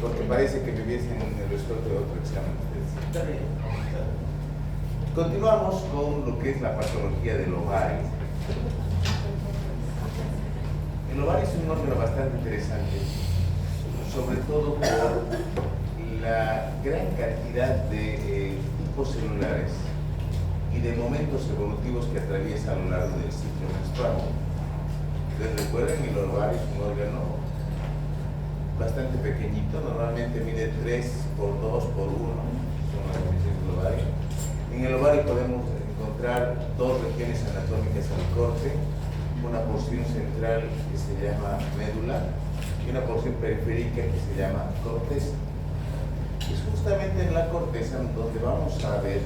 Porque parece que viviesen en el resuelto de otro examen. Continuamos con lo que es la patología del ovario. El ovario es un órgano bastante interesante, sobre todo por la gran cantidad de tipos celulares y de momentos evolutivos que atraviesa a lo largo del ciclo menstrual. Ustedes recuerden, el ovario es un órgano bastante pequeñito, normalmente mide 3 por 2 por 1, son las dimensiones del ovario. En el ovario podemos encontrar dos regiones anatómicas al corte, una porción central que se llama médula y una porción periférica que se llama corteza. Es justamente en la corteza donde vamos a ver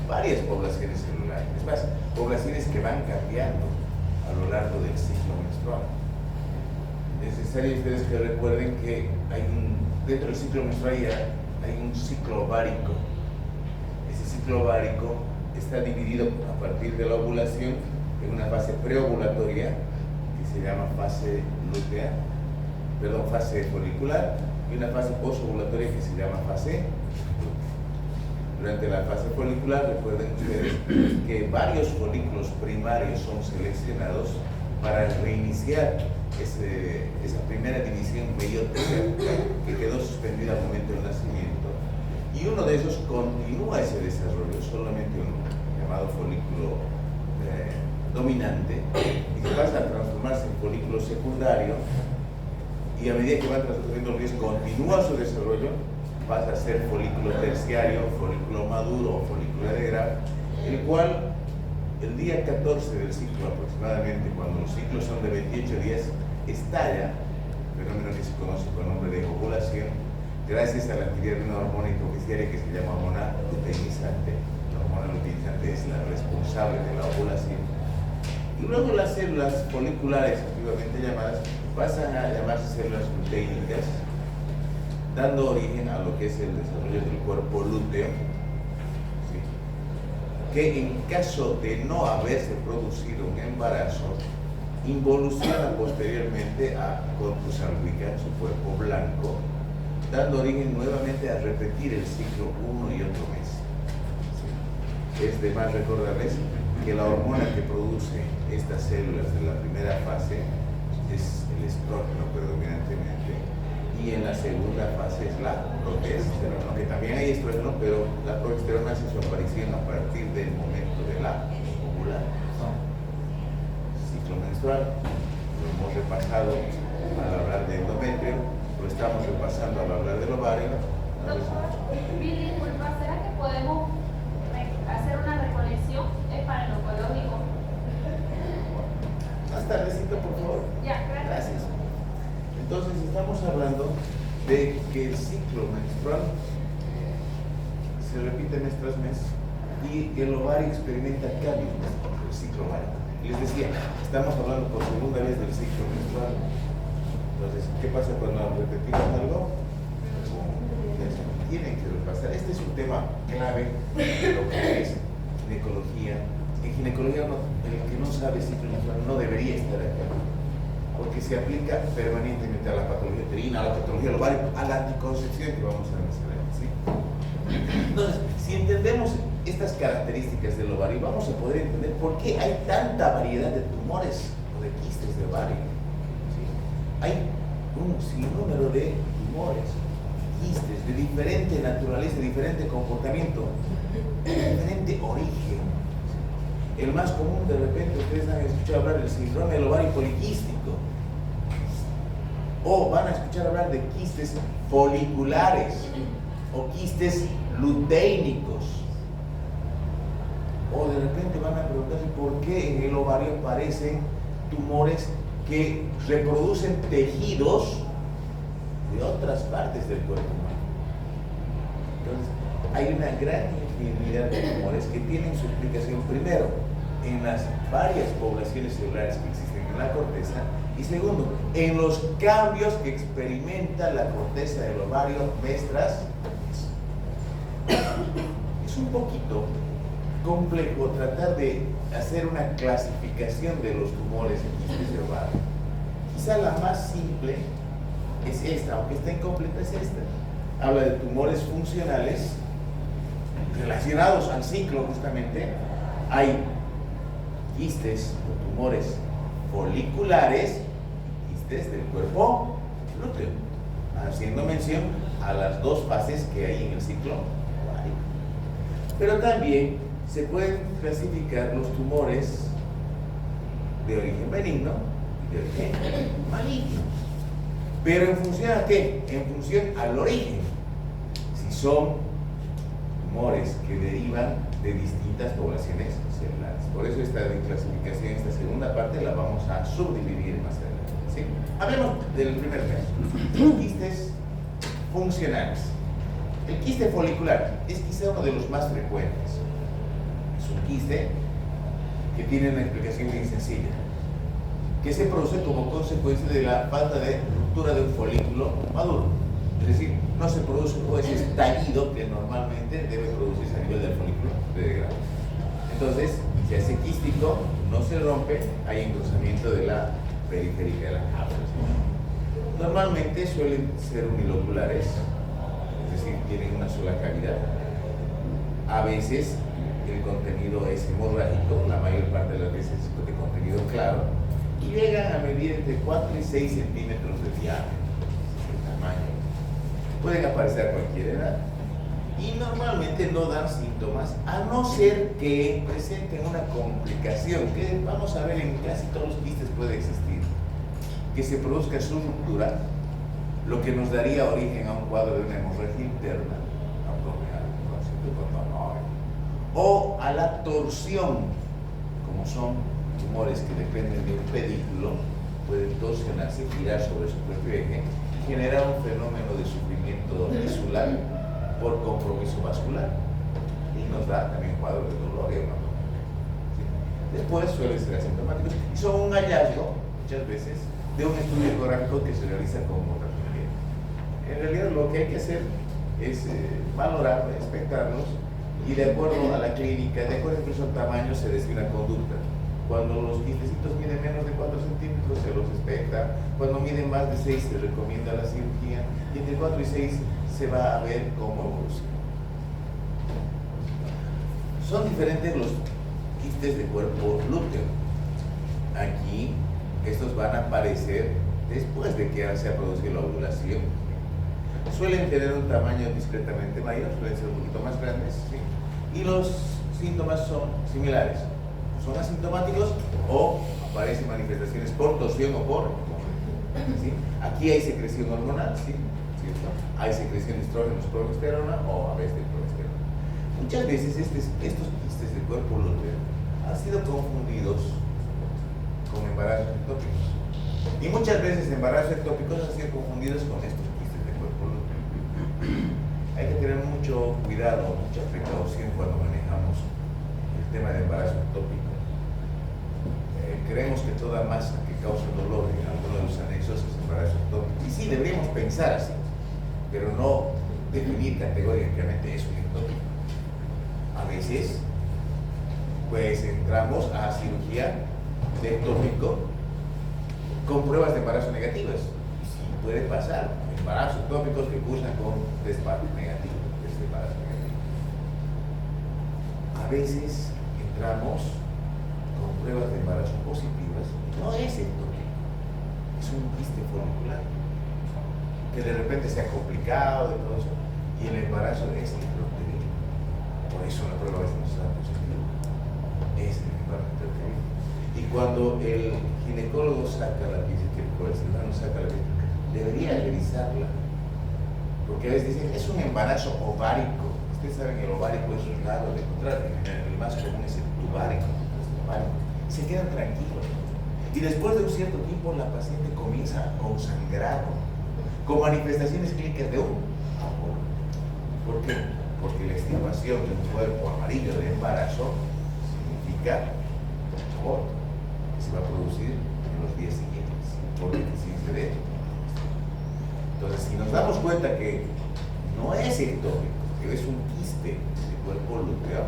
varias poblaciones celulares, es más, poblaciones que van cambiando a lo largo del ciclo menstrual. Es necesario ustedes que recuerden que dentro del ciclo menstrual hay un ciclo ovárico. Ese ciclo ovárico está dividido a partir de la ovulación en una fase preovulatoria que se llama fase fase folicular, y una fase posovulatoria que se llama fase lútea. Durante la fase folicular, recuerden ustedes que varios folículos primarios son seleccionados para reiniciar esa primera división meiótica que quedó suspendida al momento del nacimiento, y uno de esos continúa ese desarrollo, solamente uno, llamado folículo dominante, y que pasa a transformarse en folículo secundario, y a medida que va transcurriendo el mes continúa su desarrollo, pasa a ser folículo terciario, folículo maduro o folículo de Graf, el cual el día 14 del ciclo aproximadamente, cuando los ciclos son de 28 días, estalla, fenómeno que se conoce con el nombre de ovulación, gracias a la actividad de una hormona hipofisiaria que se llama hormona luteinizante. La hormona luteinizante es la responsable de la ovulación. Y luego las células foliculares, activamente llamadas, pasan a llamarse células luteínicas, dando origen a lo que es el desarrollo del cuerpo lúteo, ¿sí?, que en caso de no haberse producido un embarazo, involuciona posteriormente a corpus albicans, su cuerpo blanco, dando origen nuevamente a repetir el ciclo uno y otro mes. ¿Sí? Es de más recordarles que la hormona que produce estas células de la primera fase es el estrógeno predominantemente, y en la segunda fase es la progesterona, que también hay estrógeno, pero la progesterona hace su aparición a partir del momento de la ovulación. Ciclo menstrual, lo hemos repasado al hablar de endometrio, lo estamos repasando al hablar del ovario. Doctor, disculpa, ¿será que podemos hacer una recolección? Es para el oncológico. Más tardecito, por favor. Ya, Gracias. Entonces, estamos hablando de que el ciclo menstrual se repite mes tras mes y el ovario experimenta cambios en el ciclo ovárico. Y les decía, estamos hablando por segunda vez del ciclo menstrual. Entonces, ¿qué pasa cuando repetimos algo? Tienen que repasar. Este es un tema clave de lo que es ginecología. En ginecología, el que no sabe ciclo menstrual no debería estar acá, porque se aplica permanentemente a la patología uterina, a la patología del ovario, a la anticoncepción que vamos a mencionar, ¿sí? Entonces, si entendemos estas características del ovario, vamos a poder entender por qué hay tanta variedad de tumores o de quistes de ovario, ¿sí? Hay un sinnúmero de tumores, quistes de diferente naturaleza, de diferente comportamiento, de diferente origen. El más común, de repente, ustedes han escuchado hablar del síndrome del ovario poliquístico, o van a escuchar hablar de quistes foliculares o quistes luteínicos, o de repente van a preguntarse por qué en el ovario aparecen tumores que reproducen tejidos de otras partes del cuerpo humano. Entonces, hay una gran infinidad de tumores que tienen su explicación primero en las varias poblaciones celulares que existen en la corteza, y segundo, en los cambios que experimenta la corteza del ovario mes tras mes. Es un poquito complejo tratar de hacer una clasificación de los tumores en quistes de ovario. Quizá la más simple es esta, aunque está incompleta, es esta. Habla de tumores funcionales relacionados al ciclo, justamente. Hay quistes o tumores foliculares y quistes del cuerpo lúteo, haciendo mención a las dos fases que hay en el ciclo ovárico. Pero también se pueden clasificar los tumores de origen benigno y de origen maligno. ¿Pero en función a qué? En función al origen. Si son tumores que derivan de distintas poblaciones celulares. Por eso esta clasificación, esta segunda parte, la vamos a subdividir más adelante, ¿sí? Hablemos del primer caso, los quistes funcionales. El quiste folicular es quizá uno de los más frecuentes. Es un quiste que tiene una explicación bien sencilla, que se produce como consecuencia de la falta de ruptura de un folículo maduro. Es decir, no se produce ese estallido que normalmente debe producirse a nivel del folículo de grado. Entonces, si hace quístico, no se rompe, hay engrosamiento de la periférica de la cápsula. Normalmente suelen ser uniloculares, es decir, tienen una sola cavidad. A veces el contenido es hemorrágico, la mayor parte de las veces es de contenido claro, y llegan a medir entre 4 y 6 centímetros de diámetro, el tamaño. Pueden aparecer a cualquier edad y normalmente no dan síntomas, a no ser que presenten una complicación que vamos a ver en casi todos los quistes puede existir, que se produzca su ruptura, lo que nos daría origen a un cuadro de una hemorragia interna abdominal, o a la torsión, como son tumores que dependen de un pedículo, pueden torsionarse, girar sobre su propio eje y generar un fenómeno de sufrimiento tisular por compromiso vascular, y nos da también cuadro de dolor y una. Después suelen ser asintomáticos y son un hallazgo, muchas veces, de un estudio ecográfico que se realiza con ultrasonido. En realidad lo que hay que hacer es valorar, inspectarlos, y de acuerdo a la clínica, de acuerdo incluso al tamaño, se decide una conducta. Cuando los quistecitos miden menos de 4 centímetros, se los inspecta. Cuando miden más de 6, se recomienda la cirugía. Y entre 4 y 6 se va a ver cómo evoluciona. Son diferentes los quistes de cuerpo lúteo. Aquí, estos van a aparecer después de que se ha producido la ovulación. Suelen tener un tamaño discretamente mayor, suelen ser un poquito más grandes, ¿sí? Y los síntomas son similares. Son asintomáticos o aparecen manifestaciones por torsión o por hemorragia, ¿sí? Aquí hay secreción hormonal, ¿sí? ¿Cierto? Hay secreción de estrógenos, progesterona o a veces de progesterona. Muchas veces estos quistes del cuerpo lúteo han sido confundidos con embarazos ectópicos. Y muchas veces embarazos ectópicos han sido confundidos con estos quistes del cuerpo lúteo. Hay que tener mucho cuidado, mucha precaución cuando manejamos el tema del embarazo ectópico. Creemos que toda masa que causa dolor en alguno de los anexos es embarazo ectópico. Y sí, deberíamos pensar así, pero no definir categóricamente eso en ectópico. A veces, pues entramos a cirugía de ectópico con pruebas de embarazo negativas. Y sí puede pasar, embarazos ectópicos que cursan con test negativo, test de embarazo negativo. A veces entramos con pruebas de embarazo positivas, no es ectópico, es un quiste folicular que de repente se ha complicado y todo eso, y el embarazo es intrauterino. Por eso la prueba es no está positiva, es el embarazo intrauterino. Y cuando el ginecólogo saca la pieza, que el cirujano saca la pieza, debería revisarla, porque a veces dicen es un embarazo ovárico. Ustedes saben, el ovárico es raro de encontrar, el más común es el tuvárico. Se quedan tranquilos y después de un cierto tiempo la paciente comienza con sangrado, con manifestaciones clínicas de un aborto. ¿Por qué? Porque la extirpación de un cuerpo amarillo de embarazo significa aborto que se va a producir en los días siguientes por deficiencia de esto. Entonces, si nos damos cuenta que no es ectópico, que es un quiste de cuerpo lúteo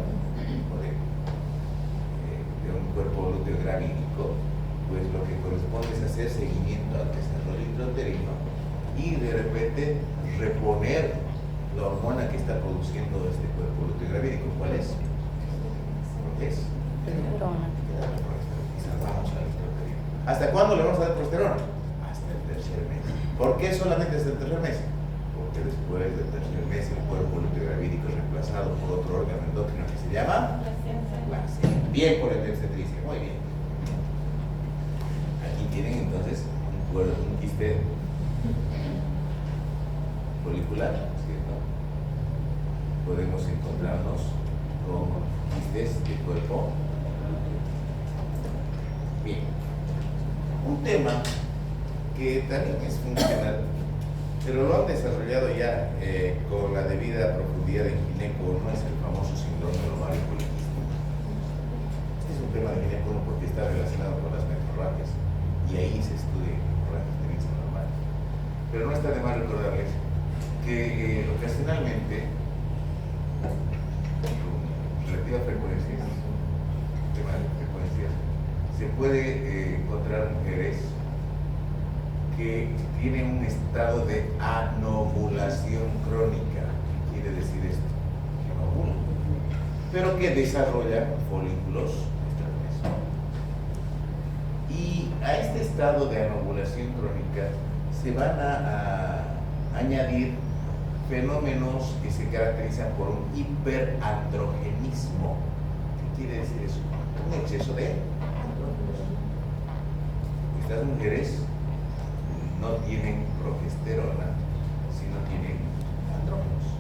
de un cuerpo lúteo gravídico, pues lo que corresponde es hacer seguimiento al desarrollo intrauterino y de repente reponer la hormona que está produciendo este cuerpo lúteo gravídico. ¿Cuál es? ¿Qué es? Testosterona. Y salvamos a la progesterona. ¿Hasta cuándo le vamos a dar progesterona? Hasta el tercer mes. ¿Por qué solamente hasta el tercer mes? Porque después del tercer mes el cuerpo lúteo gravídico es reemplazado por otro órgano endocrino que se llama placenta. Bien por el obstetricia, muy bien. Aquí tienen entonces un quiste folicular, ¿cierto? Podemos encontrarnos con quistes del cuerpo. Bien. Un tema que también es funcional, pero lo han desarrollado ya con la debida profundidad en gineco, no es el famoso síndrome del ovario poliquístico. Este es un tema de gineco porque está relacionado con las menorragias y ahí se estudia hemorragia normal. Pero no está de más recordarles que ocasionalmente, con relativa frecuencia, tema de frecuencias, se puede encontrar mujeres que tienen un estado de anovulación crónica. ¿Qué quiere decir esto? Que no ovulan, pero que desarrollan folículos estremeños. Y a este estado de anovulación crónica se van a añadir fenómenos que se caracterizan por un hiperandrogenismo. ¿Qué quiere decir eso? Un exceso de andrógenos. Estas mujeres no tienen progesterona, sino tienen andrógenos.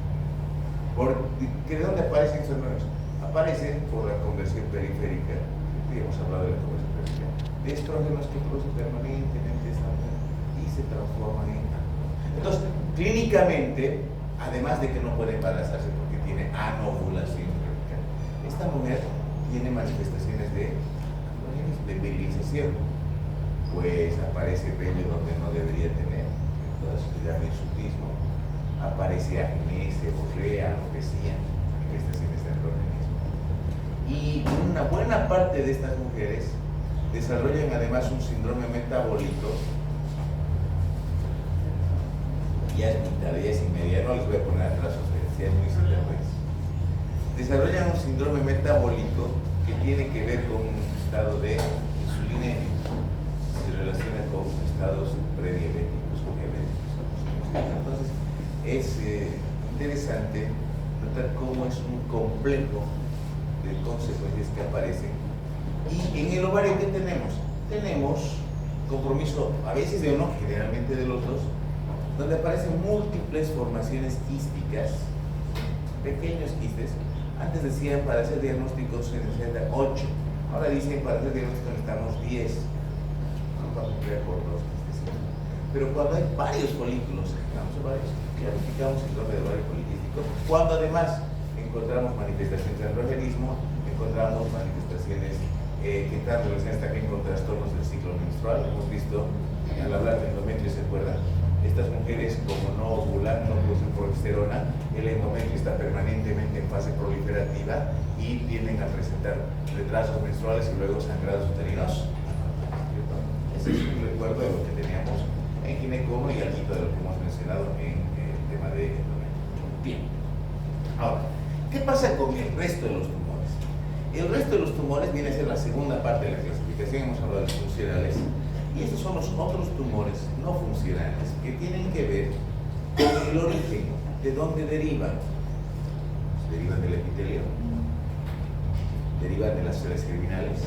¿De dónde aparecen estos andrógenos? Aparecen por la conversión periférica, ya hemos hablado de la conversión periférica, de estrógenos que producen permanentemente esta mujer y se transforman en andrógenos. Entonces, clínicamente, además de que no puede embarazarse porque tiene anovulación crónica, esta mujer tiene manifestaciones de andrógenos, de virilización. Pues aparece vello donde no debería tener, entonces se llama hirsutismo, aparece acné, seborrea, alopecia, manifestaciones de androgenismo. Y una buena parte de estas mujeres desarrollan además un síndrome metabólico. Ya es mitad, ya es inmedia, no les voy a poner atrasos, si es muy sinvergüenza. Desarrollan un síndrome metabólico que tiene que ver con un estado de insulinemia. Se relaciona con estados prediabéticos o diabéticos. Entonces, es interesante notar cómo es un complejo de consecuencias que aparecen. Y en el ovario, ¿qué tenemos? Tenemos compromiso, a veces de uno, generalmente de los dos, donde aparecen múltiples formaciones quísticas, pequeños quistes. Antes decían para hacer diagnósticos se necesitan 8, ahora dicen para hacer diagnósticos necesitamos 10. Por dos quistes. Pero cuando hay varios folículos, clasificamos síndrome de ovario poliquístico. Cuando además encontramos manifestaciones de androgenismo, encontramos manifestaciones que están relacionadas también con trastornos del ciclo menstrual. Hemos visto, al hablar de endometrio, ¿se acuerdan? Estas mujeres, como no ovulan, no producen progesterona, el endometrio está permanentemente en fase proliferativa y tienden a presentar retrasos menstruales y luego sangrados uterinos. Ese es un recuerdo de lo que teníamos en gineco y algo de lo que hemos mencionado en el tema de endometrio. Bien. Ahora, ¿qué pasa con el resto de los tumores? El resto de los tumores viene a ser la segunda parte de la clasificación. Hemos hablado de los funcionales. Y estos son los otros tumores no funcionales que tienen que ver con el origen, de dónde derivan. Derivan del epitelio, derivan de las células germinales,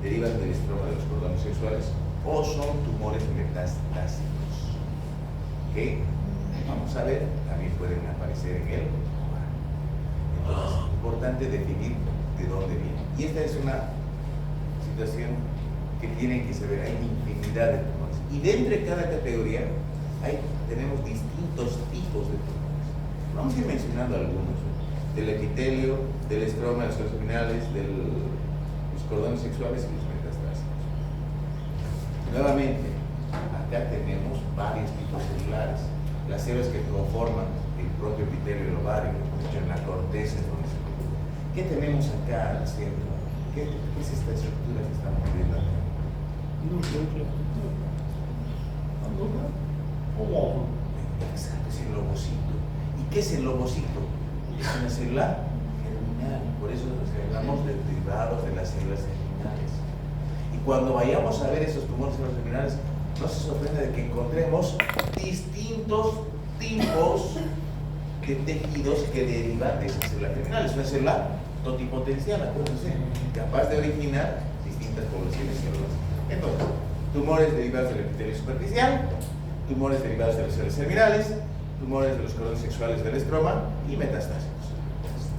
derivan del estroma de los cordones sexuales, o son tumores metastásicos que, vamos a ver, también pueden aparecer en el ovario. Entonces, es importante definir de dónde viene. Y esta es una situación que tienen que saber. Hay infinidad de tumores. Y dentro de cada categoría tenemos distintos tipos de tumores. Vamos a ir mencionando algunos. Del epitelio, del estroma, de las células germinales, de los cordones sexuales y los metastásicos. Nuevamente, acá tenemos varios tipos celulares. Las células que conforman el propio epitelio del ovario, en la corteza, ¿qué tenemos acá al centro? ¿Qué es esta estructura que estamos viendo acá? Exacto, es el lobocito. ¿Y qué es el lobocito? Es una célula germinal. Por eso nos hablamos de derivados de las células germinales. Y cuando vayamos a ver esos tumores células germinales, no se sorprenda de que encontremos distintos tipos de tejidos que derivan de esa célula germinal. Es una célula totipotencial, acuérdense, capaz de originar distintas poblaciones celulares. Entonces, tumores derivados del epitelio superficial, tumores derivados de las células germinales, tumores de los cordones sexuales del estroma y metastásicos.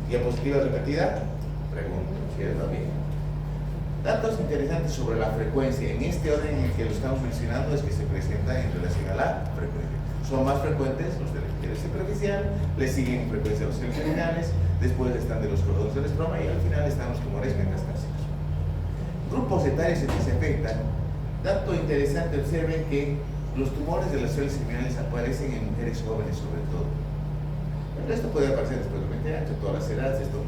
Diapositiva repetida, pregunta, ¿cierto? Bien. Datos interesantes sobre la frecuencia. En este orden en el que lo estamos mencionando es que se presentan en relación a la frecuencia. Son más frecuentes los del epitelio superficial, le siguen en frecuencia los células germinales, después están de los cordones del estroma y al final están los tumores metastásicos. Grupos etarios en que se afectan. Dato interesante, observen que los tumores de las células germinales aparecen en mujeres jóvenes sobre todo. El resto puede aparecer después de 20 años, todas las edades, esto es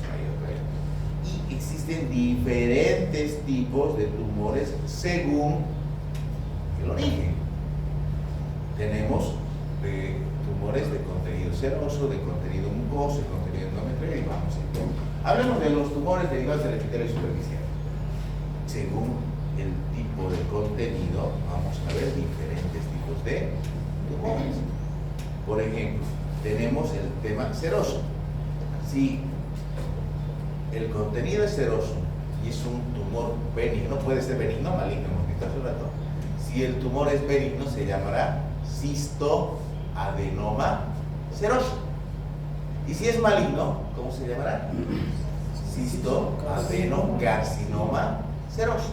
mayor. Y existen diferentes tipos de tumores según el origen. Tenemos tumores de contenido seroso, de contenido mucoso, de contenido endometrioide y vamos a ir. Hablemos de los tumores derivados del epitelio superficial. Según el tipo de contenido, vamos a ver diferentes tipos de tumores. Por ejemplo, tenemos el tema seroso. Si el contenido es seroso y es un tumor benigno, puede ser benigno o maligno, hemos visto hace rato. Si el tumor es benigno, se llamará cistoadenoma seroso. Y si es maligno, ¿cómo se llamará? Cistoadenocarcinoma seroso.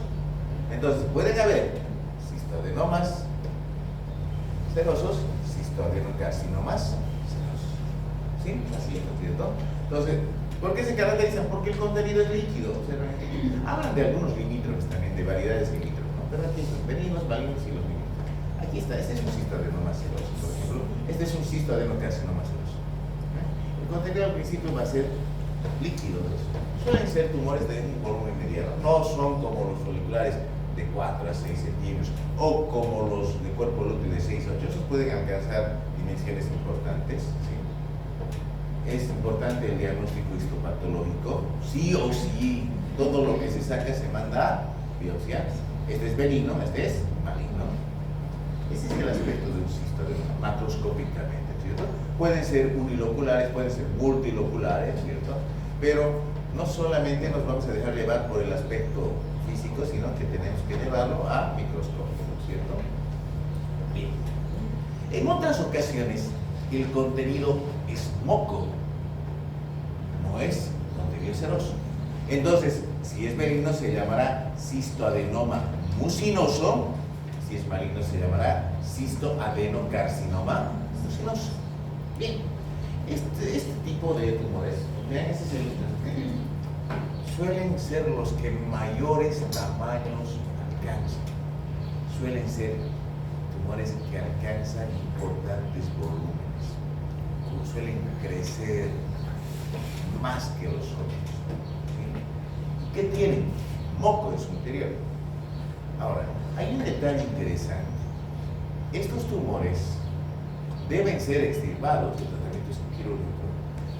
Entonces, pueden haber cistoadenomas serosos, cistoadenocarcinomas serosos. ¿Sí? Así es, ¿no es cierto? Entonces, ¿por qué se caracterizan? Porque el contenido es líquido. Hablan de algunos limítrofes también, de variedades limítrofes, ¿no? Pero aquí son benignos, malignos y los limítrofes. Aquí está, este es un cistoadenoma seroso, por ejemplo. Este es un cistoadenocarcinoma seroso. El contenido al principio va a ser líquido. Suelen ser tumores de un volumen mediano. No son como los foliculares de 4 a 6 centímetros o como los de cuerpo lúteo de 6 a 8. Esos pueden alcanzar dimensiones importantes. ¿Sí? Es importante el diagnóstico histopatológico. Sí o sí, todo lo que se saca se manda a biopsia. Este es benigno, este es maligno. Ese es el aspecto de un cistoadenoma, macroscópicamente, ¿cierto? Pueden ser uniloculares, pueden ser multiloculares, ¿cierto? Pero no solamente nos vamos a dejar llevar por el aspecto físico, sino que tenemos que llevarlo a microscopio, ¿cierto? Bien. En otras ocasiones, el contenido es moco, no es contenido seroso. Entonces, si es benigno se llamará cistoadenoma mucinoso, si es maligno se llamará cistoadenocarcinoma mucinoso. Bien, este tipo de tumores, vean, ese es el suelen ser los que mayores tamaños alcanzan. Suelen ser tumores que alcanzan importantes volúmenes. Suelen crecer más que los otros. ¿Sí? ¿Qué tienen? Moco en su interior. Ahora, hay un detalle interesante. Estos tumores deben ser extirpados, el tratamiento es quirúrgico,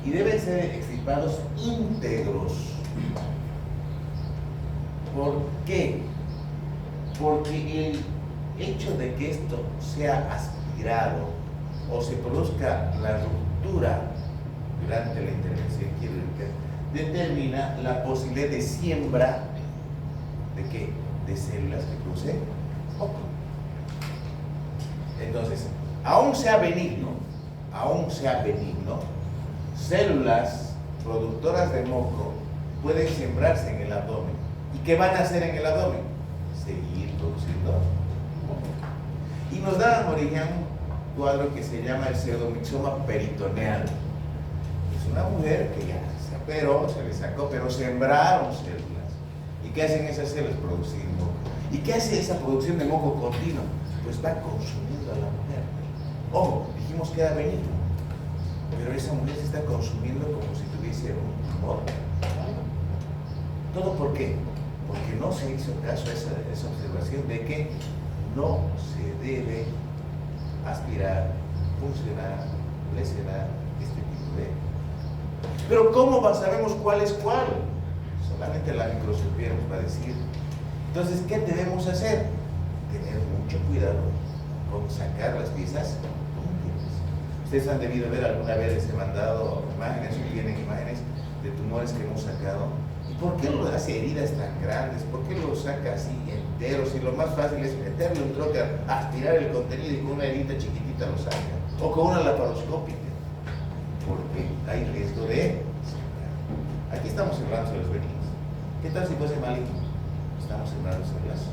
y deben ser extirpados íntegros. ¿Por qué? Porque el hecho de que esto sea aspirado o se produzca la ruptura durante la intervención quirúrgica determina la posibilidad de siembra ¿de qué? De células que producen moco. Entonces, aún sea benigno, células productoras de moco pueden sembrarse en el abdomen. ¿Y qué van a hacer en el abdomen? Seguir produciendo moco. Y nos da origen a un cuadro que se llama el pseudomixoma peritoneal. Es una mujer que ya se operó, se le sacó, pero sembraron células. ¿Y qué hacen esas células? Producir moco. ¿Y qué hace esa producción de moco continuo? Pues va consumiendo a la mujer. Ojo, dijimos que era benigno, pero esa mujer se está consumiendo como si tuviese un tumor. ¿Todo por qué? Porque no se hizo caso a esa observación de que no se debe aspirar, funcionar, lesionar, este tipo de... Pero ¿cómo sabemos cuál es cuál? Solamente la microscopía nos va a decir. Entonces, ¿qué debemos hacer? Tener mucho cuidado con sacar las piezas íntimas. Ustedes han debido ver alguna vez, les he mandado imágenes o tienen imágenes de tumores que hemos sacado. ¿Y por qué lo hace heridas tan grandes? ¿Por qué lo saca así enteros? Y lo más fácil es meterle un trocar, aspirar el contenido y con una herida chiquitita lo saca. O con una laparoscópica. Porque hay riesgo de sangrar. Aquí estamos cerrando los benignos. ¿Qué tal si fuese maligno? Estamos cerrando células.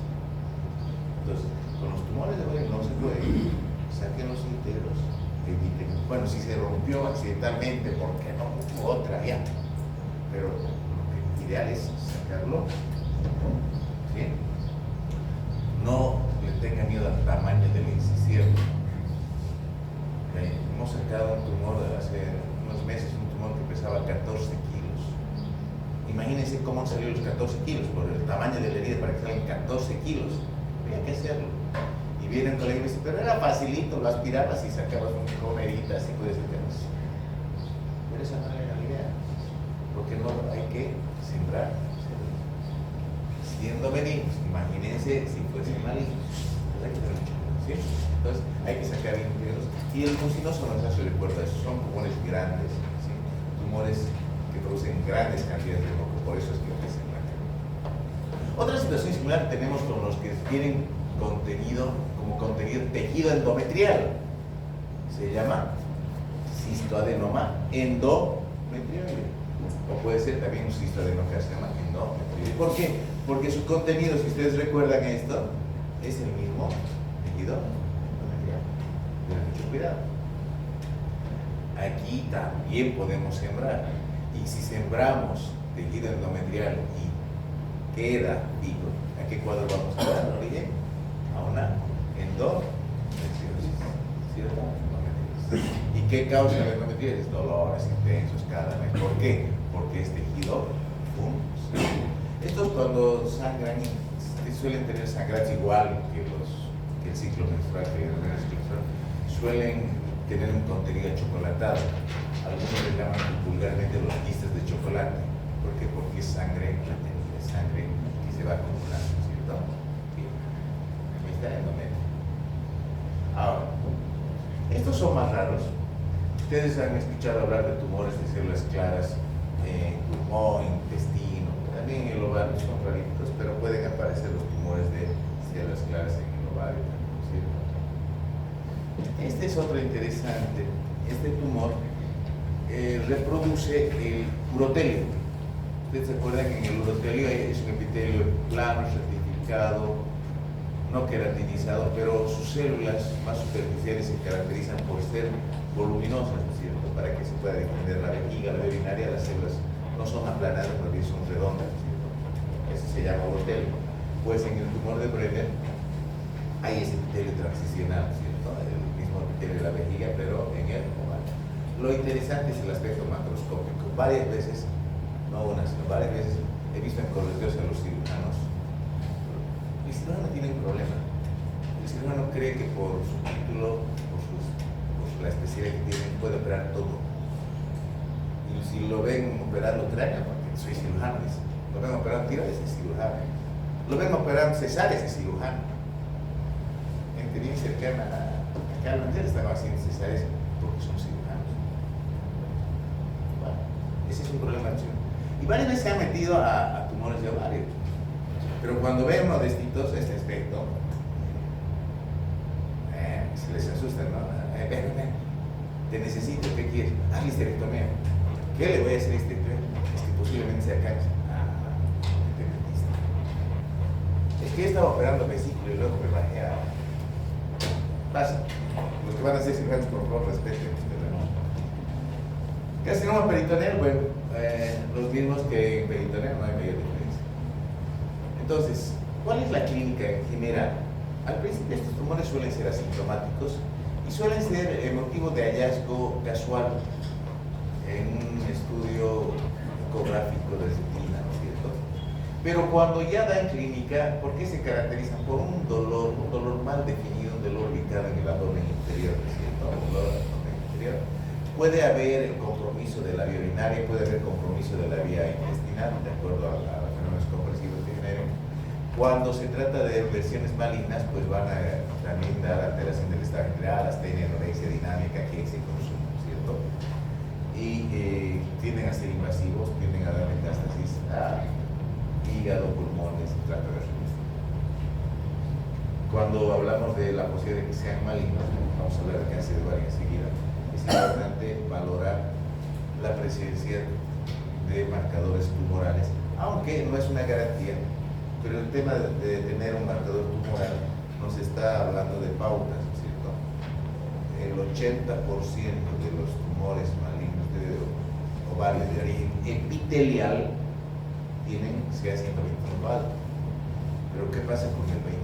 Entonces, con los tumores de Hodgkin no se puede. Saquen los enteros. Eviten. Bueno, si se rompió accidentalmente, porque no hubo otra ya. Pero lo ideal es sacarlo. ¿Sí? No le tenga miedo al tamaño de la incisión. Hemos sacado un tumor hace unos meses, un tumor que pesaba 14 kilos. Imagínense cómo han salido los 14 kilos, por el tamaño de la herida para que salgan 14 kilos. Había que hacerlo. Y viene un colega y me dice, pero era facilito, lo aspirabas y sacabas una herida, así puede ser que no. Pero esa no era la idea. Porque no hay que sembrar. Siendo benignos, imagínense si fuese maligno. Entonces hay que tener mucho cuidado, ¿sí? Entonces hay que sacar íntegros. Y el mucinoso no se hace de cuerda, esos son tumores grandes, ¿sí? Tumores que producen grandes cantidades de moco, por eso es que crecen la cara. Otra situación similar tenemos con los que tienen contenido, como contenido tejido endometrial. Se llama cistoadenoma endometrioide. O puede ser también un cistoadenocarcinoma endometrioide. ¿Por qué? Porque su contenido, si ustedes recuerdan esto, es el mismo tejido endometrial. Tengan mucho cuidado. Aquí también podemos sembrar. Y si sembramos tejido endometrial y queda vivo, ¿a qué cuadro vamos a dar? Origen a una endometriosis, ¿cierto? Endometriosis. ¿Y qué causa la endometriosis? Dolores intensos cada mes. ¿Por qué? Porque es tejido funcional. Estos cuando sangran suelen tener sangrados igual que el ciclo menstrual, suelen tener un contenido chocolatado. Algunos le llaman vulgarmente los quistes de chocolate. ¿Por qué? Porque es sangre, la sangre que se va acumulando, ¿cierto? Bien. Aquí está el endometrio. Ahora, estos son más raros. Ustedes han escuchado hablar de tumores de células claras en pulmón, intestino, también en el ovario, son raritos, pero pueden aparecer los tumores de células claras en el ovario, ¿cierto? Este es otro interesante. Este tumor reproduce el urotelio. Ustedes se acuerdan que en el urotelio es un epitelio plano, certificado, no queratinizado, pero sus células más superficiales se caracterizan por ser voluminosas, ¿no es cierto? Para que se pueda defender la vejiga, la vía urinaria, las células no son aplanadas, más bien son redondas, ¿no es cierto? Ese se llama urotelio. Pues en el tumor de Brenner hay ese epitelio transicional, ¿no es cierto? El mismo epitelio de la vejiga, pero en el ovario. Lo interesante es el aspecto macroscópico. Varias veces, no una, sino varias veces he visto en colegios a los cirujanos. El cirujano tiene un problema. El cirujano cree que por su título, por la especialidad que tiene, puede operar todo. Y si lo ven operando cráneo, porque soy cirujano, dice. Lo ven operando tiroides, es cirujano. Lo ven operando cesáreas, es cirujano. Gente bien cercana a Carlos Andrés estaba haciendo cesáreas porque son cirujanos. Bueno, ese es un problema. Y varias veces se han metido a tumores de ovario. Pero cuando ven uno de estos, este aspecto, se les asusta, ¿no? Ven, te necesito, ¿qué quieres? Ah, histerectomía. ¿Qué le voy a hacer a histerectomía? Es que posiblemente sea cáncer. Te metiste. Es que yo estaba operando vesícula y luego me bajé a... Pasa. Los que van a ser cirujanos, por favor, respeten. Carcinoma peritoneal, bueno, los mismos que en peritoneal, no hay mayor diferencia. Entonces, ¿cuál es la clínica en general? Al principio estos tumores suelen ser asintomáticos y suelen ser motivo de hallazgo casual en un estudio ecográfico de retina, ¿no es cierto? Pero cuando ya da en clínica, ¿por qué se caracterizan? Por un dolor mal definido, un dolor ubicado en el abdomen inferior, ¿cierto? Un dolor en el abdomen inferior. Puede haber compromiso de la vía urinaria, puede haber compromiso de la vía intestinal, de acuerdo a los fenómenos compresivos que generen. Cuando se trata de versiones malignas, pues van a también dar alteración del estado general, astenia, anorexia dinámica, que se consume, ¿cierto? Y tienden a ser invasivos, tienden a dar metástasis a hígado, pulmones y tracto gastrointestinal. Cuando hablamos de la posibilidad de que sean malignos, vamos a hablar de cáncer de ovario enseguida, es importante valorar la presencia de marcadores tumorales, aunque no es una garantía, pero el tema de tener un marcador tumoral nos está hablando de pautas, ¿cierto? El 80% de los tumores malignos de ovario de origen epitelial tienen CA125 alto. Pero ¿qué pasa con el 20%?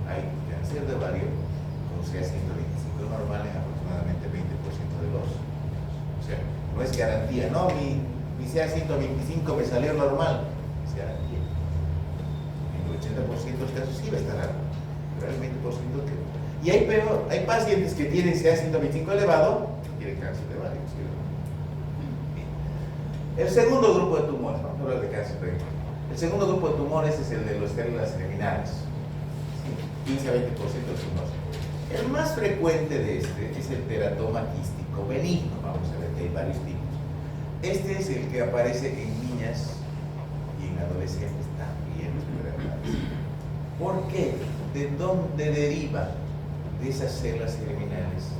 Hay cáncer de ovario con CA125 normal en aproximadamente 20% de los. O sea, no es garantía, no, mi CA125 me salió normal, es garantía. En el 80% de los casos sí va a estar alto, pero el 20% que no. Y hay peor, hay pacientes que tienen CA125 elevado, que tienen cáncer de ovario, ¿sí? El segundo grupo de tumores, vamos a hablar de cáncer de ovario. El segundo grupo de tumores es el de las células germinales, ¿sí? 15 a 20% de los tumores. El más frecuente de este es el teratoma quístico benigno, vamos a ver que hay varios tipos. Este es el que aparece en niñas y en adolescentes también puede aparecer. ¿Por qué? ¿De dónde deriva de esas células germinales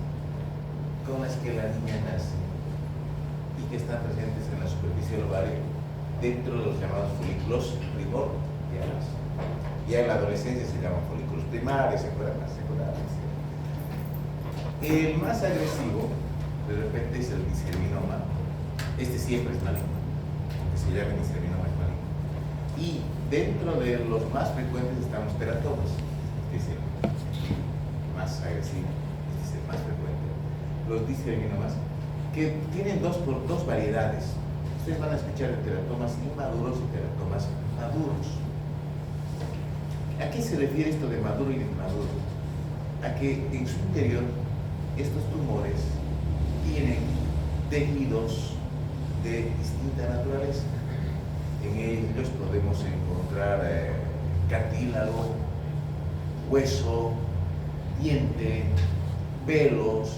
con las que la niña nace y que están presentes en la superficie del ovario dentro de los llamados folículos primordiales? Ya en la adolescencia se llaman folículos primarios, secundarios. El más agresivo, de repente, es el disgerminoma. Este siempre es maligno, que se llama disgerminoma es maligno. Y dentro de los más frecuentes están los teratomas, que es el más agresivo, este es el más frecuente. Los disgerminomas, que tienen dos variedades. Ustedes van a escuchar de teratomas inmaduros y teratomas maduros. ¿A qué se refiere esto de maduro y de inmaduro? A que en su interior estos tumores tienen tejidos de distinta naturaleza. En ellos podemos encontrar cartílago, hueso, diente, pelos,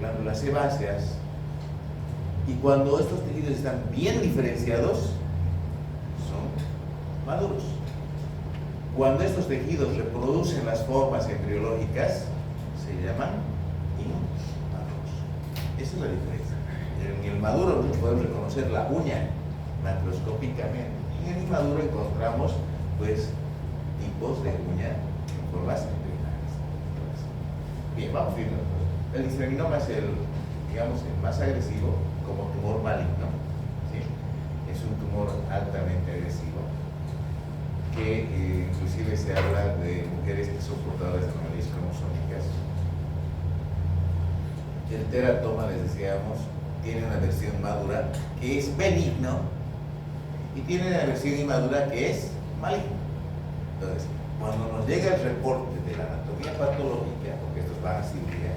glándulas sebáceas. Y cuando estos tejidos están bien diferenciados, son maduros. Cuando estos tejidos reproducen las formas embriológicas, se llaman inmaduros. Esa es la diferencia. En el maduro podemos reconocer la uña macroscópicamente. Y en el inmaduro encontramos, pues, tipos de uña en formas embrionales. Bien, vamos viendo. El disgerminoma es el, digamos, el más agresivo como tumor maligno, ¿sí? Es un tumor altamente agresivo que inclusive se habla de mujeres que son portadoras de anomalias cromosómicas. El teratoma, les decíamos, tiene una versión madura que es benigno y tiene una versión inmadura que es maligno. Entonces, cuando nos llega el reporte de la anatomía patológica, porque estos van a cirugía,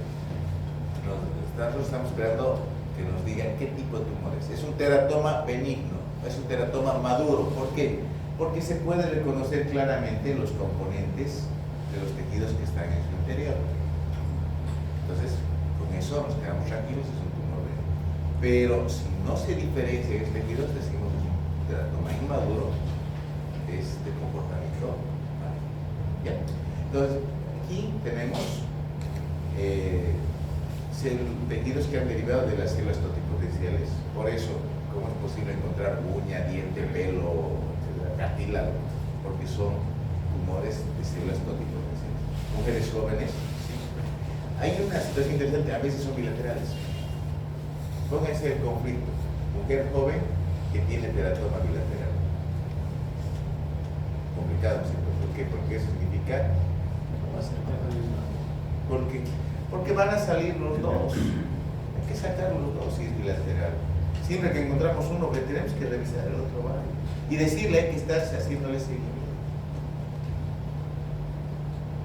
nosotros estamos esperando que nos digan qué tipo de tumores. Es un teratoma benigno, es un teratoma maduro. ¿Por qué? Porque se puede reconocer claramente los componentes de los tejidos que están en su interior. Entonces, con eso nos quedamos tranquilos, es un tumor benigno. Pero si no se diferencia en los tejidos, decimos que es un teratoma inmaduro, es de comportamiento maligno. ¿Ya? Entonces, aquí tenemos tejidos que han derivado de las células totipotenciales. Por eso, ¿cómo es posible encontrar uña, diente, pelo, cartílago? Porque son tumores de células totipotenciales. Mujeres jóvenes, ¿sí? Hay una situación interesante, a veces son bilaterales. Pónganse el conflicto. Mujer joven que tiene teratoma bilateral. Complicado, ¿sí? ¿Por qué? Porque eso significa porque van a salir los dos. Hay que sacar los dos si es bilateral. Siempre que encontramos uno que tenemos que revisar el otro ovario y decirle hay que estarse haciéndole seguimiento.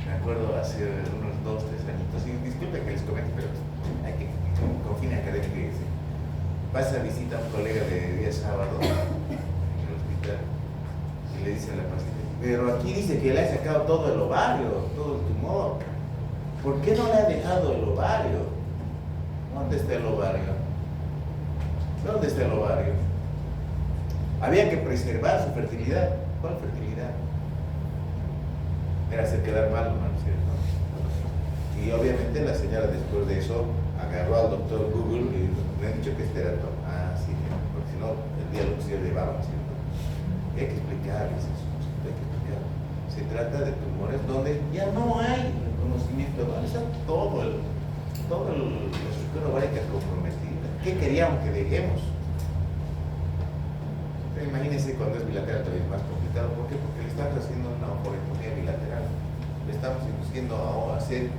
Me acuerdo hace unos 2, 3 añitos, y disculpe que les comente, pero hay que, con fin académico, pasa a visita a un colega de día sábado en el hospital y le dice a la paciente, pero aquí dice que le ha sacado todo el ovario, todo el tumor. ¿Por qué no le ha dejado el ovario? ¿Dónde está el ovario? ¿Dónde está el ovario? Había que preservar su fertilidad. ¿Cuál fertilidad? Era hacer quedar mal, ¿no es cierto? Y obviamente la señora después de eso agarró al doctor Google y le han dicho que este era todo. Ah, sí, porque si no, el día luego se llevaba, ¿no es cierto? Y hay que explicarles eso, hay que explicar. Se trata de tumores donde ya no hay conocimiento, ¿no? Está todo la estructura ovárica comprometida. ¿Qué queríamos que dejemos? Pero imagínense cuando es bilateral todavía es más complicado. ¿Por qué? Porque le estamos haciendo una oportunidad bilateral. Le estamos induciendo a hacer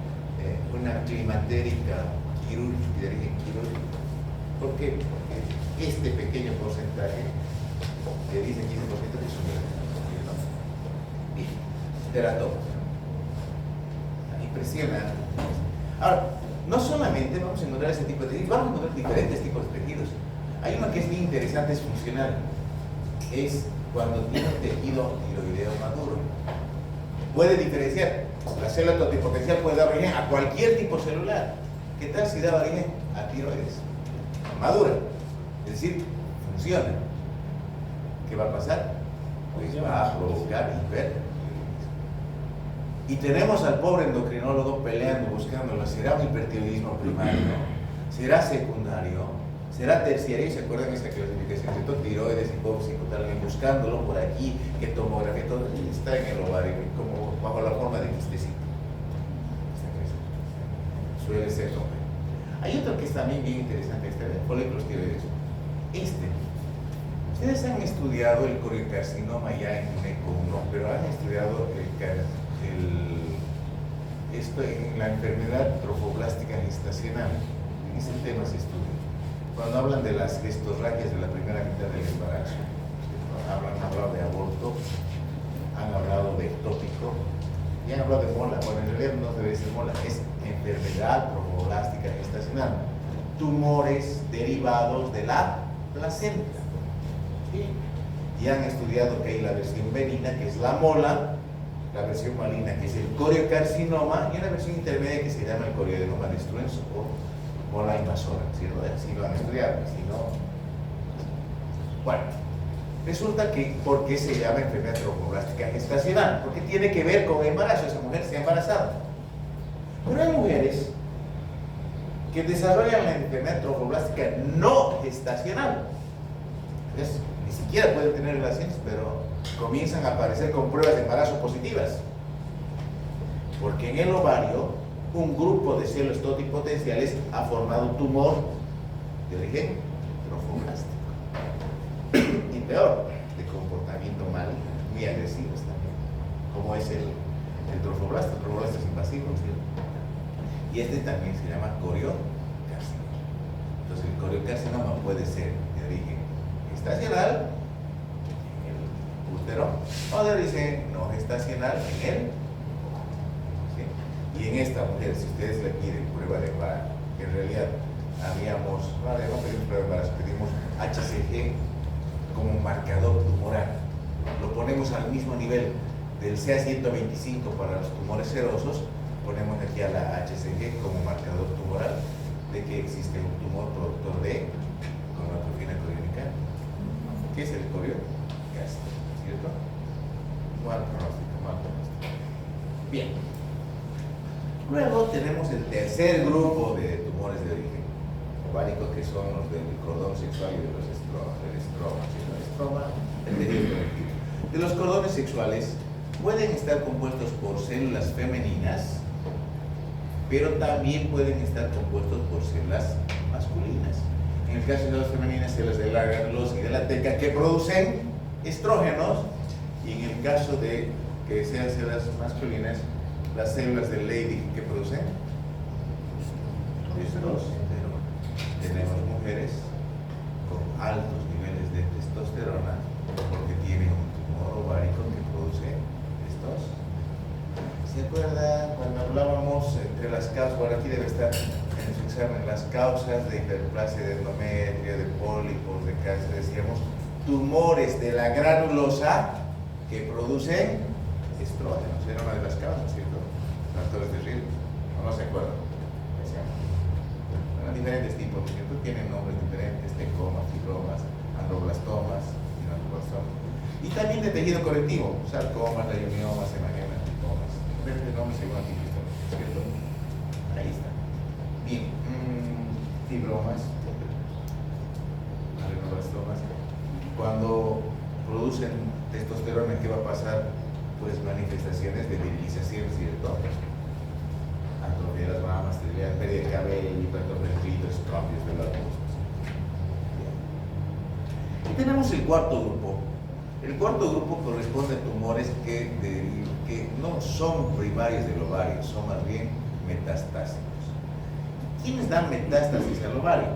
una climatérica quirúrgica, de origen quirúrgico. ¿Por qué? Porque este pequeño porcentaje, que dice 15% de su vida, ¿no? Y teratoma. Impresiona. Ahora, no solamente vamos a encontrar ese tipo de tejidos, vamos a encontrar diferentes tipos de tejidos. Hay uno que es bien interesante, es funcional. Es cuando tiene tejido tiroideo maduro. Puede diferenciar. La célula totipotencial puede dar origen a cualquier tipo celular. ¿Qué tal si da origen a tiroides madura? Es decir, funciona. ¿Qué va a pasar? Pues va a provocar hipertiroidismo. Y tenemos al pobre endocrinólogo peleando, buscándolo. ¿Será un hipertiroidismo primario? ¿Será secundario? ¿Será terciario? ¿Se acuerdan esa clasificación de tiroides, hipotálamo, buscándolo por aquí, que tomografía, todo está en el ovario, como bajo la forma de quistecito? Suele ser hombre. Hay otro que es también bien interesante, folículos tiroides. Ustedes han estudiado el coriocarcinoma ya en ECO 1, pero han estudiado esto en la enfermedad trofoblástica gestacional. Ese tema se estudia. Cuando hablan de las gestorragias de la primera mitad del embarazo, han hablado de aborto, han hablado de ectópico y han hablado de mola. Bueno, en realidad no debe ser mola, es enfermedad trofoblástica gestacional, tumores derivados de la placenta. ¿Sí? Y han estudiado que hay la versión benigna, que es la mola, la versión maligna, que es el coriocarcinoma, y una versión intermedia que se llama el corioadenoma destruenso o mola invasora, ¿cierto? Así lo han estudiado, si no. Bueno, resulta que, ¿por qué se llama enfermedad trofoblástica gestacional? Porque tiene que ver con el embarazo, esa mujer se ha embarazado. Pero hay mujeres que desarrollan la enfermedad trofoblástica no gestacional. Entonces, ni siquiera pueden tener relaciones, pero comienzan a aparecer con pruebas de embarazo positivas. Porque en el ovario, un grupo de células totipotenciales ha formado un tumor de origen trofoblástico. Y peor, de comportamiento maligno, muy agresivos también, como es el trofoblasto. El trofoblasto es invasivo, ¿sí? Y este también se llama coriocarcinoma. Entonces, el coriocarcinoma puede ser de origen gestacional en el útero o de origen no gestacional en el. Y en esta mujer, si ustedes le piden prueba de embarazo, que en realidad no pedimos prueba de embarazo, pedimos HCG como marcador tumoral. Lo ponemos al mismo nivel del CA125 para los tumores serosos, ponemos aquí a la HCG como marcador tumoral de que existe un tumor productor de gonadotrofina coriónica, que es el coriocarcinoma, ¿cierto? Mal pronóstico. Bien. Luego tenemos el tercer grupo de tumores de origen ovárico, que son los del cordón sexual y de los estroma, el tejido conectivo. De los cordones sexuales pueden estar compuestos por células femeninas, pero también pueden estar compuestos por células masculinas. En el caso de las femeninas, células de la glándula y de la teca que producen estrógenos, y en el caso de que sean células masculinas, las células del Leydig que producen testosterona. Tenemos mujeres con altos niveles de testosterona porque tienen un tumor ovárico que produce estos. ¿Se acuerdan cuando hablábamos entre las causas? Bueno, aquí debe estar en su examen las causas de hiperplasia de endometrio, de pólipos, de cáncer. Decíamos tumores de la granulosa que producen estrógenos. Era una de las causas, ¿cierto? Factores de riesgo. ¿No se acuerdan? Bueno, diferentes tipos, ¿cierto? Tienen nombres diferentes: tecomas, fibromas, androblastomas, y también de tejido conectivo: sarcomas, leiomiomas, hemangiomas, lipomas. Diferentes nombres según el tipo histórico, ¿cierto? Ahí está. Bien, fibromas, adenoblastomas. Cuando producen testosterona, ¿qué va a pasar? Pues manifestaciones de virilización, ¿cierto? Atrofia de las mamas, pérdida de cabello, hipertrofia del clítoris, cambios de la voz. Y tenemos el cuarto grupo. El cuarto grupo corresponde a tumores que no son primarios del ovario, son más bien metastásicos. ¿Quiénes dan metástasis al ovario?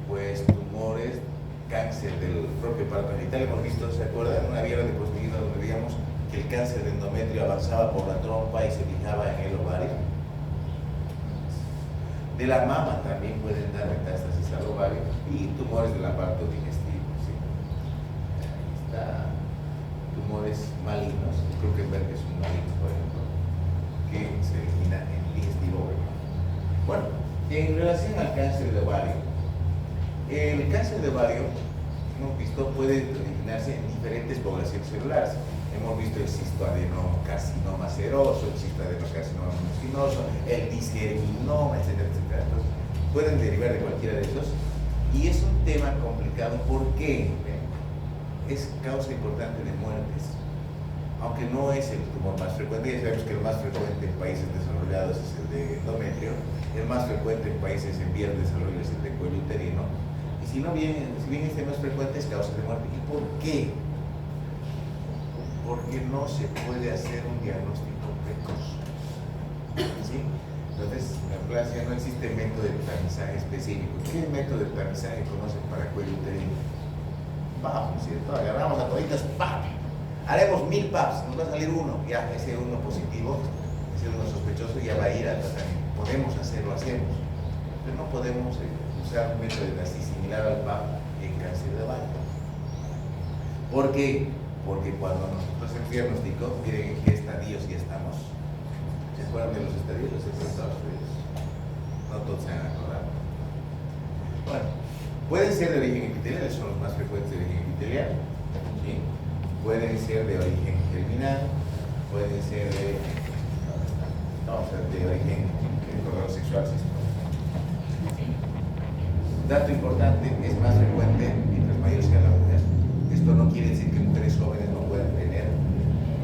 Pues tumores, cáncer del propio paro genital. Hemos visto, ¿se acuerdan? Una vía de diapositiva donde veíamos que el cáncer de endometrio avanzaba por la trompa y se fijaba en el ovario. De la mama también pueden dar metástasis al ovario, y tumores del aparato digestivo. ¿Sí? Ahí está. Tumores malignos, Krukenberg es un maligno, por ejemplo, que se origina en el digestivo. Bueno, en relación al cáncer de ovario, el cáncer de ovario, hemos visto, puede originarse en diferentes poblaciones celulares. Hemos visto el cistoadenocarcinoma seroso, el cistoadenocarcinoma mucinoso, el disgerminoma, etcétera, etcétera. Entonces, pueden derivar de cualquiera de esos, y es un tema complicado. ¿Por qué? Es causa importante de muertes, aunque no es el tumor más frecuente. Ya sabemos que el más frecuente en países desarrollados es el de endometrio, el más frecuente en países en vías de desarrollo es el de cuello uterino, y si bien este más frecuente es causa de muerte. ¿Y por qué? Porque no se puede hacer un diagnóstico precoz. ¿Sí? Entonces, en Francia no existe método de tamizaje específico. ¿Qué método de tamizaje conocen para cuello uterino? Vamos, ¿cierto? Agarramos a toditas, ¡pam! Haremos 1000 PAPs, nos va a salir uno, ya ese uno positivo, ese uno sospechoso ya va a ir al tratamiento. Podemos hacerlo, hacemos, pero no podemos usar un método así similar al PAP en cáncer de ovario. ¿Por qué? Porque cuando nosotros hacemos diagnóstico, miren en qué estadios ya estamos. ¿Se acuerdan de los estadios? Los Estados Unidos. No todos se han acordado. Bueno, pueden ser de origen epitelial, son los más frecuentes de origen epitelial. ¿Sí? Pueden ser de origen germinal, pueden ser de origen cordón sexual. Dato importante: es más frecuente mientras mayor sea la mujer. Esto no quiere decir que mujeres jóvenes no puedan tener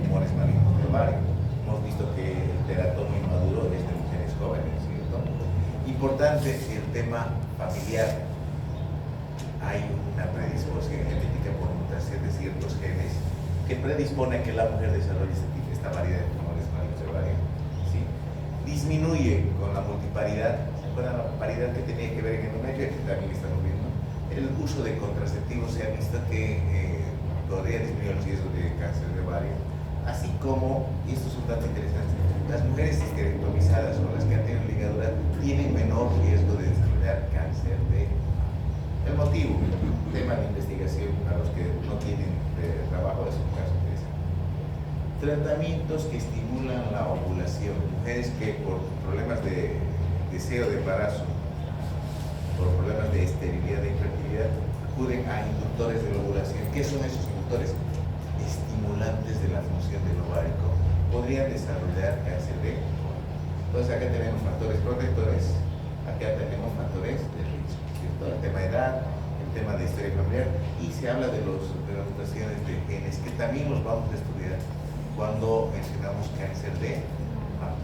tumores malignos de ovario. Hemos visto que el teratoma inmaduro es de mujeres jóvenes, ¿cierto? Importante el tema familiar. Hay una predisposición genética por mutación de ciertos genes que predispone a que la mujer desarrolle esta variedad de tumores malignos de ovario. ¿Sí? Disminuye con la multiparidad. ¿Se acuerdan la paridad que tenía que ver en endometrio? Que también estamos viendo. El uso de contraceptivos se ha visto que podría disminuir el riesgo de cáncer de ovario, así como, y estos son datos interesantes, las mujeres histerectomizadas o las que han tenido ligadura tienen menor riesgo de desarrollar cáncer de mama. El motivo, tema de investigación para los que no tienen trabajo, es un caso interesante. Tratamientos que estimulan la ovulación. Mujeres que por problemas de deseo de embarazo, por problemas de esterilidad, de infertilidad, acuden a inductores de la ovulación. ¿Qué son esos inductores? Estimulantes de la función del ovario. Podrían desarrollar cáncer de ovario. Entonces acá tenemos factores protectores, acá tenemos factores de riesgo, ¿cierto? El tema de edad, el tema de historia familiar, y se habla de las mutaciones de genes, que también los vamos a estudiar cuando mencionamos cáncer de mama,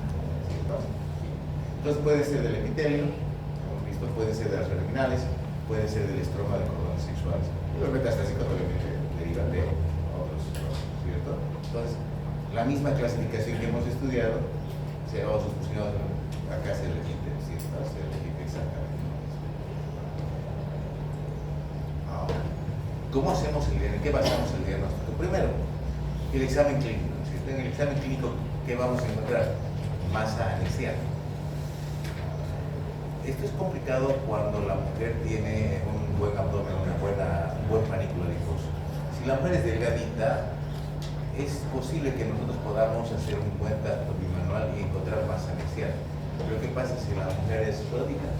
¿cierto? Entonces puede ser del epitelio, puede ser de las germinales, puede ser del estroma de cordones sexuales, y los metastásicos obviamente derivan de otros, ¿cierto? Entonces, la misma clasificación que hemos estudiado, serosos, mucinosos, acá se repite, ¿cierto? Se repite exactamente lo mismo. Ahora, ¿Cómo hacemos ¿en qué basamos el diagnóstico? Primero, el examen clínico, ¿cierto? En el examen clínico, ¿qué vamos a encontrar? Masa anexial. Esto es complicado cuando la mujer tiene un buen abdomen, un buen panículo adiposo. Si la mujer es delgadita, es posible que nosotros podamos hacer un buen tacto bimanual y encontrar masa anexial. Pero ¿qué pasa si la mujer es pródiga?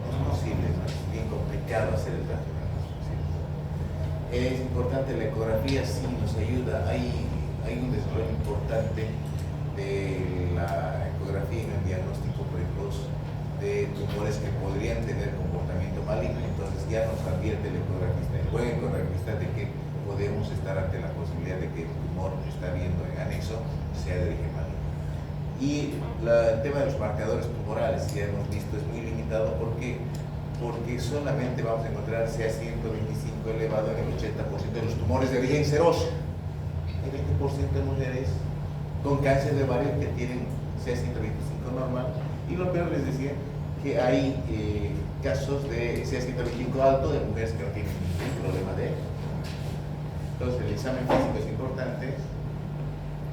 No es posible, ¿no? Es bien complicado hacer el tacto bimanual, ¿cierto? Es importante la ecografía, sí nos ayuda. Hay un desarrollo importante de la ecografía en el diagnóstico precoz de tumores que podrían tener comportamiento maligno. Entonces ya nos advierte el ecografista, el buen ecografista, de que podemos estar ante la posibilidad de que el tumor que está viendo en anexo sea de origen maligno. Y el tema de los marcadores tumorales, ya hemos visto, es muy limitado porque solamente vamos a encontrar CA125 elevado en el 80% de los tumores de origen seroso. Hay 20% de mujeres con cáncer de ovario que tienen CA125 normal, y lo peor, les decía, que hay casos de CA125 alto de mujeres que no tienen ningún problema de él. Entonces el examen físico es importante,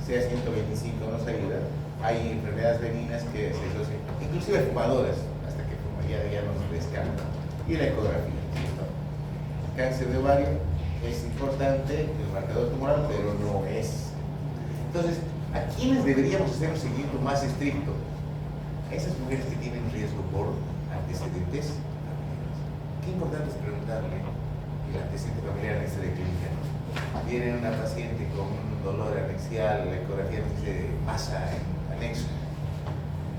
CA125 nos ayuda. Hay enfermedades veninas que se asocian, inclusive fumadoras, hasta que fuman, ya nos descartan. Y la ecografía, ¿cierto? Cáncer de ovario es importante, el marcador tumoral, pero no es. Entonces, ¿a quiénes deberíamos hacer un seguimiento más estricto? A esas mujeres que tienen riesgo por antecedentes familiares. Qué importante es preguntarle el antecedente familiar en esta de clínica, ¿no? Viene una paciente con un dolor anexial, la ecografía dice masa en anexo.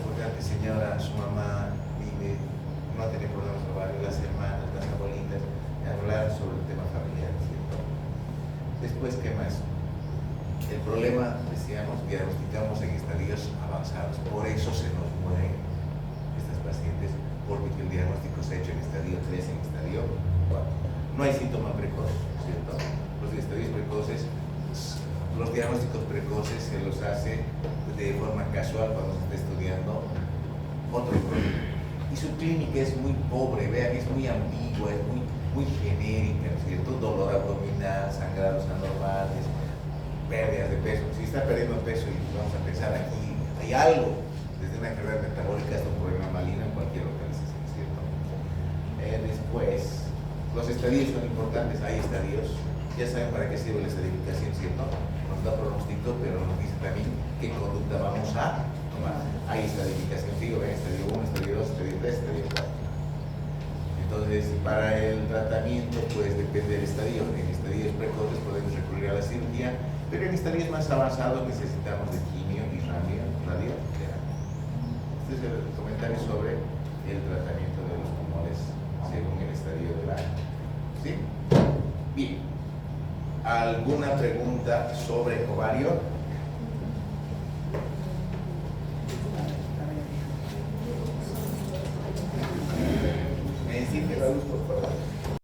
Importante, señora, su mamá vive, no tiene problemas de ovario, las hermanas, las abuelitas, hablar sobre el tema familiar, ¿cierto? Después, ¿qué más? El problema, decíamos, diagnosticamos en estadios avanzados, por eso se nos mueren estas pacientes, porque el diagnóstico se ha hecho en estadio 3, en estadio 4. No hay síntoma precoz, ¿cierto? Los estadios precoces, los diagnósticos precoces se los hace de forma casual cuando se está estudiando otro problema. Y su clínica es muy pobre, vean, es muy ambigua, es muy genérica, ¿cierto? Dolor abdominal, sangrados anormales, pérdidas de peso. Si está perdiendo peso y vamos a pensar aquí, hay algo, desde una enfermedad metabólica hasta un problema maligno en cualquier localización, ¿cierto? Después, los estadios son importantes, hay estadios, ya saben para qué sirve la estadificación, ¿cierto? Nos da pronóstico, pero nos dice también qué conducta vamos a tomar. Hay estadificación, digo, ven, estadio 1, estadio 2, estadio 3, estadio 4. Entonces, para el tratamiento, pues depende del estadio. En estadios precoces podemos recurrir a la cirugía, pero en estadios más avanzados necesitamos de quimio y radioterapia. Este es el comentario sobre el tratamiento de los tumores según el estadio de la... ¿Sí? Bien. ¿Alguna pregunta sobre ovario?